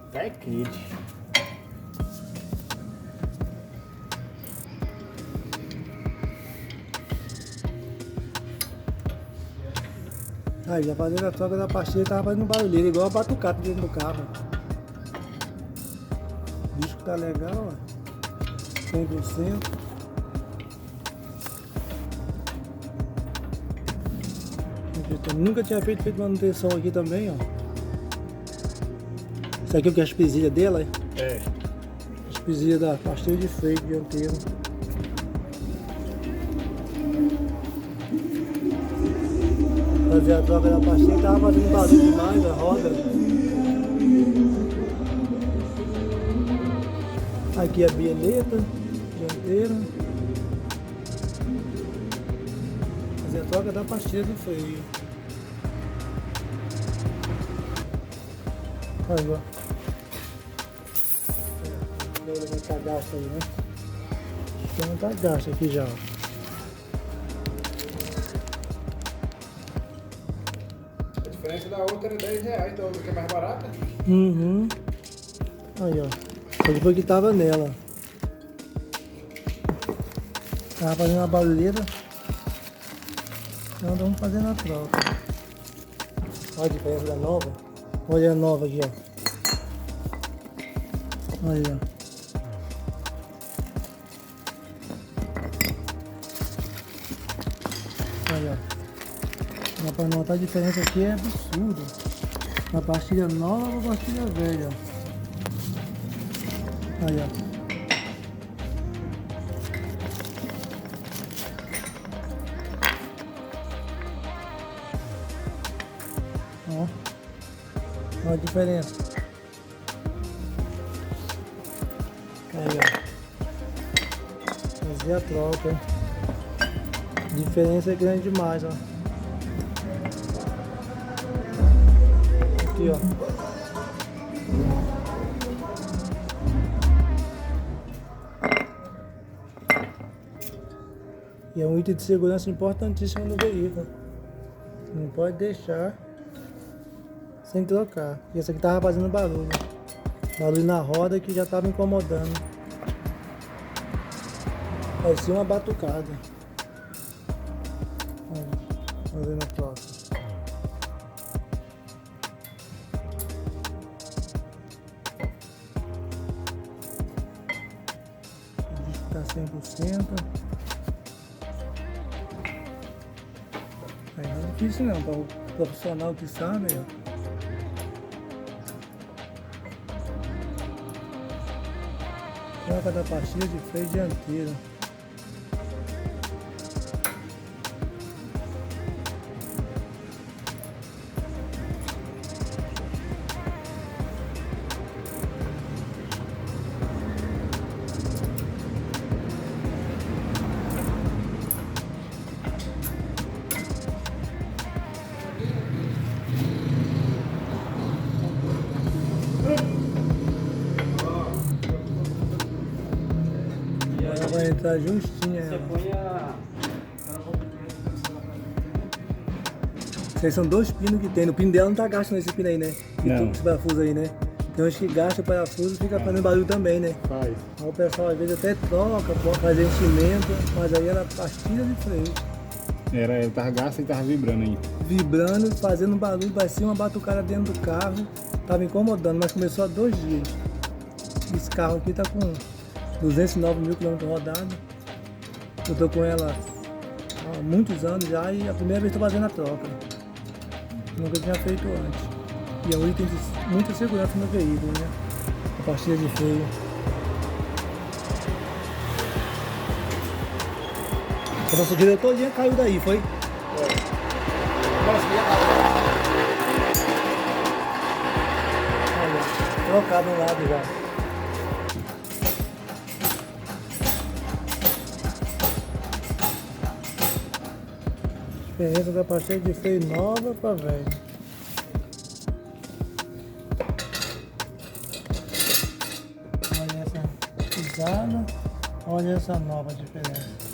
Até quente. Aí, já fazendo a troca da pastilha, tava fazendo barulheira, igual a batucata dentro do carro. O disco tá legal, ó. 100%. Eu nunca tinha feito manutenção aqui também, ó. Isso aqui é o que? As presilhas dela, É. As presilhas da pastilha de freio dianteiro. Fazer a troca da pastilha, tava fazendo barulho demais a roda. Aqui a bieleta dianteira. Fazer a troca da pastilha do freio. Aí, ó. Não tá gasto aí, né? Acho que não tá gasto aqui já, ó. A diferença da outra era R$10, da outra que é mais barata. Uhum. Aí, ó. Só depois que tava nela. Tava fazendo uma barulheira. Então vamos fazendo a troca. Olha a diferença da nova. Olha a nova aqui, ó. Aí, ó. Aí, ó. Dá pra notar a diferença aqui, é absurda. A pastilha nova com a pastilha velha. Aí, ó. Ó. Olha a diferença. Aí, ó. Fazer a troca. A diferença é grande demais, ó. Aqui, ó. E é um item de segurança importantíssimo no veículo. Não pode deixar sem trocar. E essa aqui tava fazendo barulho. Barulho na roda que já tava incomodando. Parecia uma batucada. Aí, fazendo a troca. O disco tá 100%. Aí não é difícil não, para o profissional que sabe, ó. Troca da pastilha de freio dianteiro. Ela vai entrar justinha. Você Ela. põe a... Esses são dois pinos que tem. No pino dela não tá gasto nesse pino aí, né? E Não. tudo esse parafuso aí, né? Tem uns que gasta o parafuso e fica fazendo barulho também, né? Faz. Aí o pessoal às vezes até troca, pode fazer enchimento, mas aí era pastilha de freio. Ele tava gasto e tava vibrando aí. Vibrando, fazendo barulho, parecia uma batucada dentro do carro. Tava incomodando, mas começou há 2 dias. Esse carro aqui tá com 209 mil quilômetros rodados. Eu tô com ela há muitos anos já e a primeira vez que tô fazendo a troca. Nunca tinha feito antes. E é um item de muita segurança no veículo, né? A pastilha de freio. A nossa diretoria caiu daí, foi? Olha, trocado um lado já. Diferença da pastilha de freio nova para velha. Olha essa pisada, olha essa nova diferença.